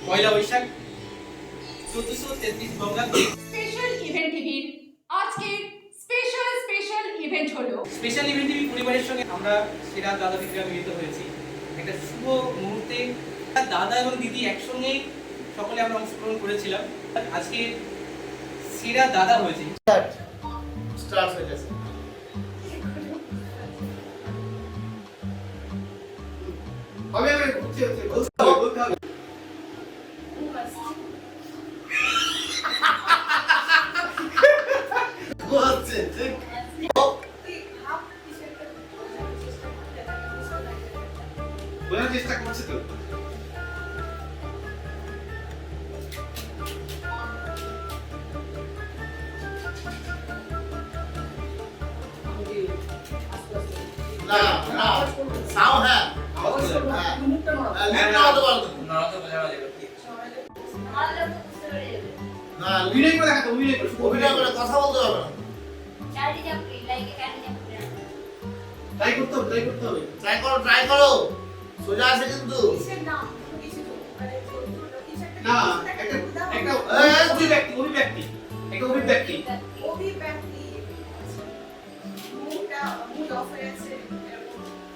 পয়লা Boishakh 1433 বঙ্গাব্দে special event টিভির আজকের special event হলো স্পেশাল ইভেন্ট টিভি পরিবারের সঙ্গে আমরা সেরা দাদা দিদিরা মিলিত হয়েছি একটা শুভ মুহূর্তে। দাদা এবং দিদি একসঙ্গে সকলে আমরা অংশগ্রহণ করেছিলাম। আজকে সেরা দাদা হয়েছে। স্টার্ট হয়ে গেছে। হবে বলতে হবে। হচ্ছে ঠিক বোঝার চেষ্টা করছে তো। না না সাও হ্যাঁ আওয়াজ করবে। হ্যাঁ মুখটা নড়াও। লিড না হতে পারতো নড়াতে বোঝা যাবে কি? না অভিনয় করে দেখাতে অভিনয় করে শুধু অভিনয় করে কথা বলতে হবে না ট্রাই করতে হবে ট্রাই করো সোজা আছে কিন্তু না একটা অভিব্যক্তি একটা অভিব্যক্তি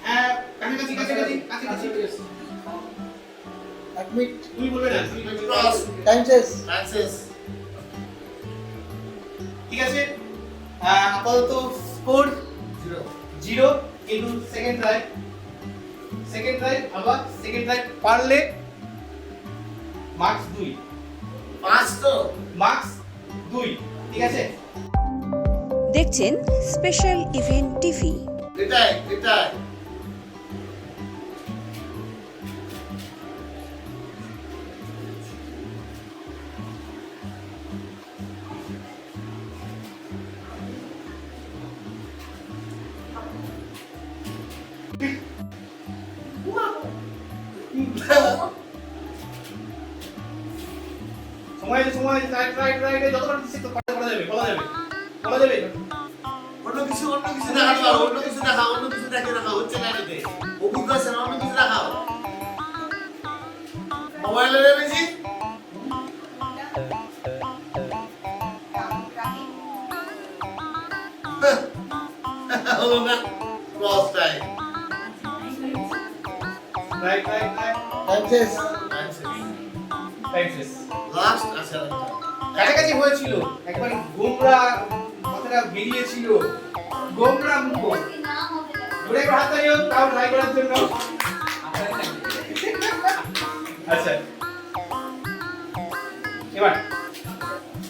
হ্যাঁ কাছাকাছি এক মিনিট তুমি বলবে না তুমি ক্রস টাইম শেষ অ্যাক্সেস ঠিক আছে। আপাতত স্কোর 0 0 কিন্তু সেকেন্ড ট্রাই আবার সেকেন্ড ট্রাই পারলে মার্কস 2 5 তো মার্কস 2 ঠিক আছে। দেখছেন স্পেশাল ইভেন্ট টিভি। এটাই সময় ট্রাই যতবার দিচ্ছি তো বলা যাবে অন্য কিছু দেখাও অন্য কিছু দেখে রাখা হচ্ছে না এতে অভিজ্ঞতা অন্য কিছু দেখাও মোবাইলে রেখেছি হলো না ক্রস টাইম ট্রাই টাইম শেষ লাস্ট আছে কাছাকাছি হয়েছিল একবার গোমরা কথাটা বেরিয়েছিল গোমরা মুখ ধরে একবার হাত তালিও তাও ট্রাই করার জন্য। আচ্ছা এবার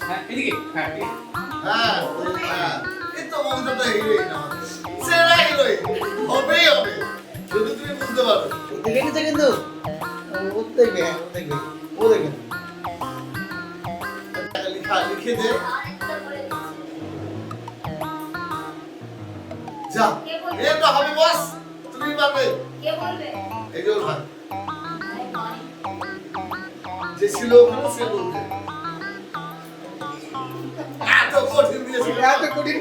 হ্যাঁ এদিকে হ্যাঁ ঠিক আছে। হ্যাঁ এই তো মনটা তো হিরোই না সেরা হিরোই হবেই হবে যদি তুমি বুঝতে পারো দেখে নিচ্ছে কিন্তু ও দেখবে ও দেখবে লিখে দে যা এটা হবে বস তুমি পারবে এই যে ভাই যে ছিল ওখানে সে বলতে এত কঠিন দিয়েছে এত কঠিন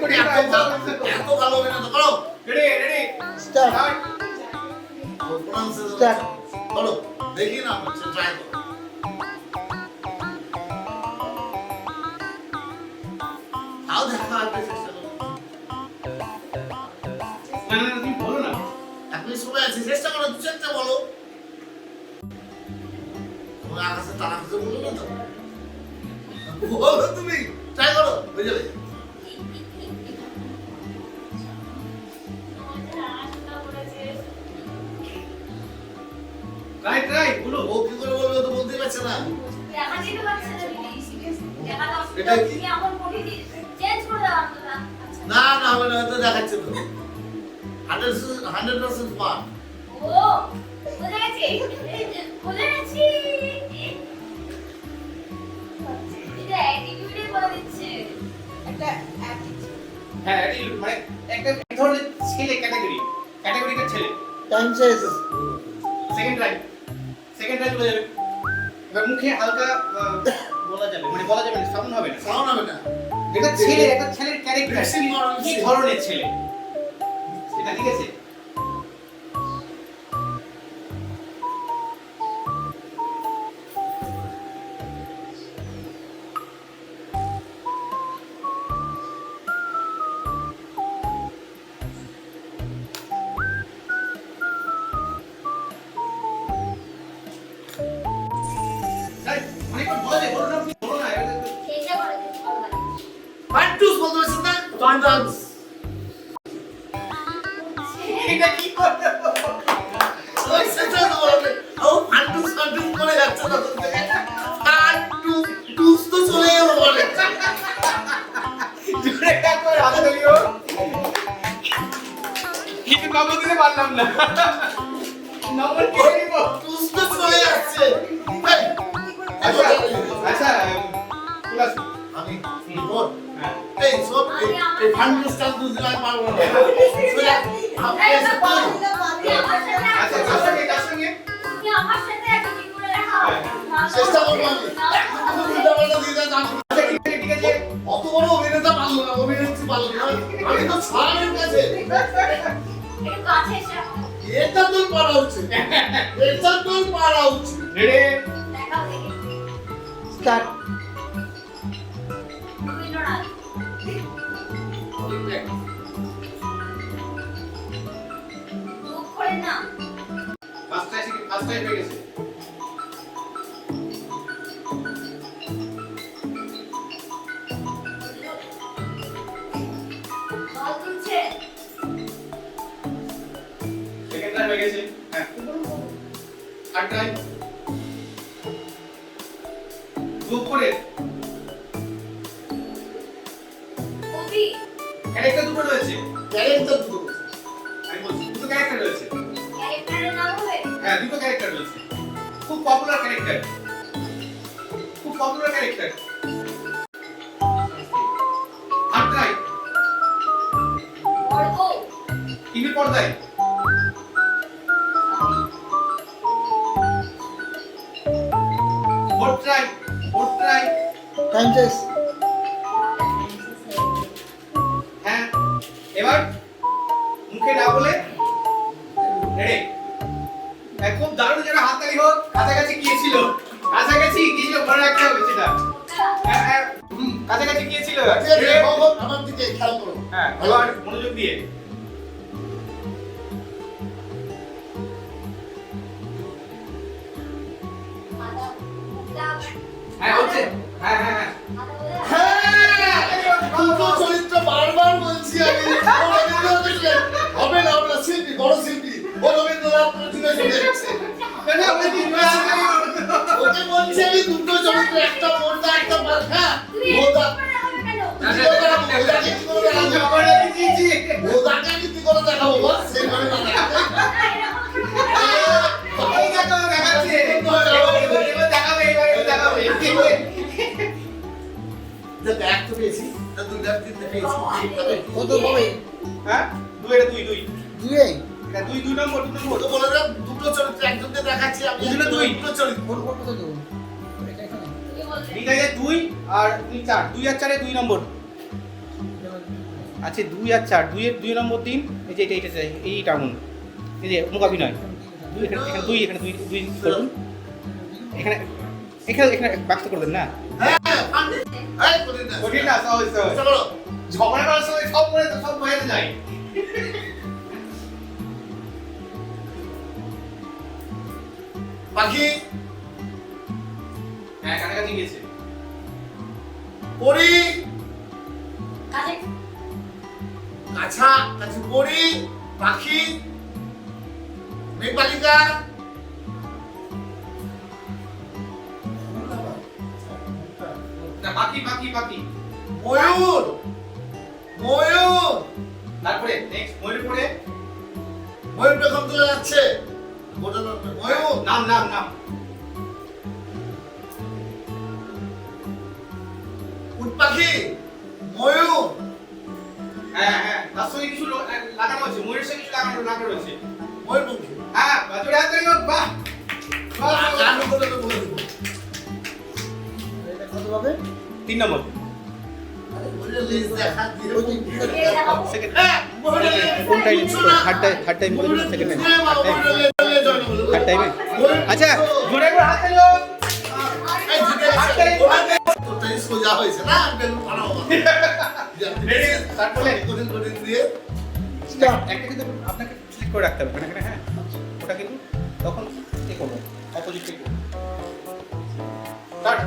এত ভালো হবে না তো করো রেডি স্টার্ট স্টার্ট করো দেখি না হচ্ছে ট্রাই করো আও দেখা আপনি চেষ্টা করো না তুমি বলো না আপনি সময় আছে চেষ্টা করো দু চারটা বলো তোমার আকাশে তারা কিছু বলো না তো বলো তুমি ট্রাই করো হয়ে যাবে ট্রাই বলো ও কি করে বলবে তো বলতে পারছে না এটা কি না না হবে না তো দেখাচ্ছে তো 100% পার হ্যাঁ এটি মানে একটা ধরনের ছেলে ক্যাটাগরির ছেলে। টাইম শেষ সেকেন্ড ট্রাই বলা যাবে এবার মুখে হালকা বলা যাবে মানে বলা যাবে না সাউন্ড হবে না সাউন্ড হবে না একটা ছেলের ক্যারেক্টার কি ধরনের ছেলে এটা ঠিক আছে। বলতে পারছেন না জয়েন্ট ডান্স এটা কি করতে ওই সেটা তো বলবে ও ফান্টু ফান্টু করে যাচ্ছে না তো ফান্টু টুস তো চলে গেল বলে জোরে একবার হাততালিও কিন্তু নম্বর দিতে পারলাম না নম্বর কে দিব টুস তো চলে যাচ্ছে এই, আচ্ছা আচ্ছা ক্লাস আমি রিপোর্ট এই সব এই ফান্টু স্টাইল দুজন আমি পারবো না সোজা আপনি এসে বলুন আচ্ছা কার সঙ্গে চেষ্টা করবো আমি একদম উল্টাপাল্টা দিয়ে দেন আমি ঠিক আছে অত বড় অভিনেতা পারলো না অভিনেত্রী পারলো না আমি তো ছাড়ের কাছে এটা তো পারা উচিত এটা তো পারা উচিত রেডি স্টার্ট ফার্স্ট টাইম হয়ে গেছে সেকেন্ড টাইম হয়ে গেছে হ্যাঁ থার্ড টাইম গ্রুপ করে ক্যারেক্টার দুটো রয়েছে ক্যারেক্টার দুটো আমি বলছি দুটো ক্যারেক্টার রয়েছে হ্যাঁ দুটো ক্যারেক্টার রয়েছে খুব পপুলার ক্যারেক্টার খুব popular character third time TV পর্দায় ফোর্থ টাইম টাইম শেষ হ্যাঁ এবার মুখে না বলে রেডি খুব দারুণ যেন হাততালি হোক কাছাকাছি গিয়েছিল মনে রাখতে হবে সেটা হ্যাঁ কাছাকাছি গিয়েছিল ঠিক আছে বাবা আমার দিকে খেয়াল করো হ্যাঁ এবার মনোযোগ দিয়ে হ্যাঁ হচ্ছে হ্যাঁ দুটো চরিত্র বারবার বলছি আমি হবে না শিল্পী বড় শিল্পী ও রবীন্দ্রনাথ প্রতিভা চলে যাচ্ছে ওকে বলছি আমি দুটো চরিত্র একটা মোটা একটা মাথা মোটা মোদাকে আমি কি করে দেখাবো বল সেইভাবে না দেখ তো পেয়েছি দুইটা তিনটা পেয়েছি কত পাবে হ্যাঁ দুই দুয়ে দুই নম্বর তো বলে দাও দুটো চরিত্র একজনকে দেখাচ্ছি আমি দুজনে দুই। দুটো চরিত্র ফোন করতে তো দেবো এটা এখানে ঠিক আছে 2 আর 2 আর 4 2 আর 4 এ 2 নম্বর আচ্ছা 2 আর 4 2 এর 2 নম্বর দিন এই যে এটা চাই এইটা এমন এই যে মুখ অভিনয় 2 এখানে 2 করুন এখানে বাক্স করবেন না হ্যাঁ পান্ডে এই কঠিন না কঠিন না সহজ চেষ্টা করো ঝগড়া করার সময় সব মনে তো সব হয়ে যায় পাখি হ্যাঁ কাছাকাছি গিয়েছে পরি কাছা কাছে পরি পাখি মেঘবালিকা না পাখি ময়ূর ময়ূর তারপরে নেক্সট ময়ূর পরে ময়ূর পেখম চলে যাচ্ছে গোটা ময়ূর নাম উট পাখি ময়ূর হ্যাঁ তার সঙ্গে কিছু লাগানো আছে ময়ূরের সঙ্গে কিছু লাগানো রয়েছে ময়ূরপঙ্খী হ্যাঁ বাজুড়ে হাত ধরে বাহ গান করে তো বলে দেবো এটা কত পাবে 3 নম্বর বলে লিস্ট দেখা দিয়ে সেকেন্ড হ্যাঁ কোন টাইম থার্ড টাইম বলে দিন সেকেন্ড টাইম থার্ড টাইমে আচ্ছা জোরে করে হাত দিলো তোরটাই সোজা হয়েছে না বেলুন বানাবো রেডি স্টার্ট করলে কঠিন কঠিন দিয়ে একটা কিন্তু আপনাকে ক্লিক করে রাখতে হবে এখানে হ্যাঁ ওটা কিন্তু তখন কি করব অপোজিট ক্লিক স্টার্ট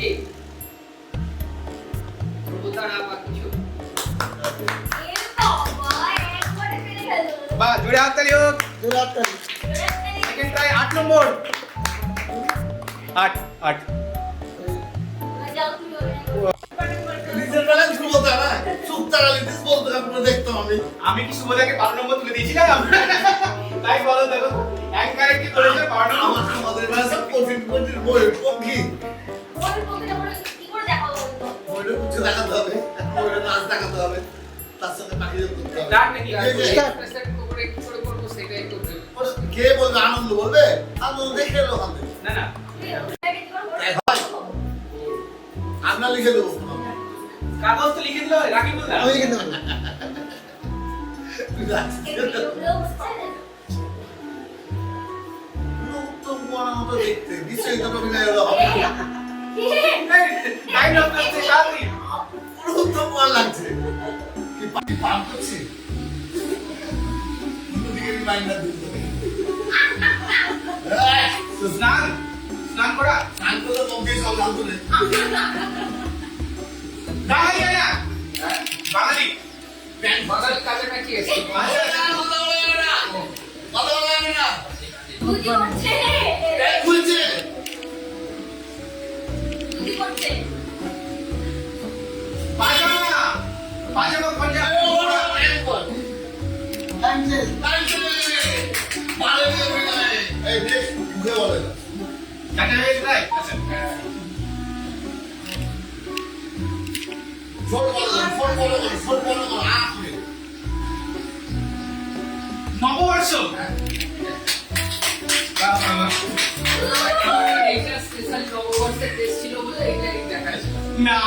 ওকে প্রভুতারা বা কিছু বাহ, জোরে হাততালি হোক। সেকেন্ড ট্রাই 8 নম্বর। 8 8 নিজের বেলায় শুভতা না সুপ্তারা লিটিস বলতে আপনারা দেখতাম আমি আমি কি শুভদাকে 12 নম্বর তুলে দিয়েছিলাম? তাই বলো দেখো, অ্যাঙ্কারে কি করেছে 12 নম্বর? আমার আমাদের বেলা সব কঠিন কঠিন বই কম কি ওইটা কিছু দেখাতে হবে ওইটা নাচ দেখাতে হবে তার সাথে বাকি করতে হবে স্টার্ট নাকি? এই যে, প্রেসেন্ট করে কি করে করব সেটাই করতে কে বলবে আনন্দ বলবে আনন্দ দেখে এলো ওখান থেকে না না, আমরা লিখে দেবো কাগজ তো লিখে দিলো রাকিবুল দা। আমি লিখে দেবো। উত্তম কুমারের মতো দেখতে নিশ্চয়ই তো অভিনয় হলো হবে কাইন্ড অফ করছে শাদি। পুরো উত্তম কুমার লাগছে কি পাটি পার করছে দিকে রিমাইন্ডার দিতে স্নান স্নান করা স্নান করলে কমকে সব লাল করে বাঙালি না বাঙালি বাঙালি কাছাকাছি এসে খুলছে পাজামা পাজামা পাঞ্জাবি এই দেখ মুখে বলে না জানা হয়ে যায়। আচ্ছা ফোন বলো আসলে নববর্ষ। এইটা স্পেশাল নববর্ষের ড্রেস ছিল বলে এটাই দেখাচ্ছিল না,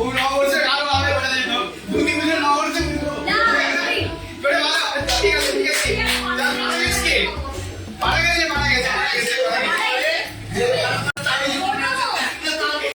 ওই নববর্ষে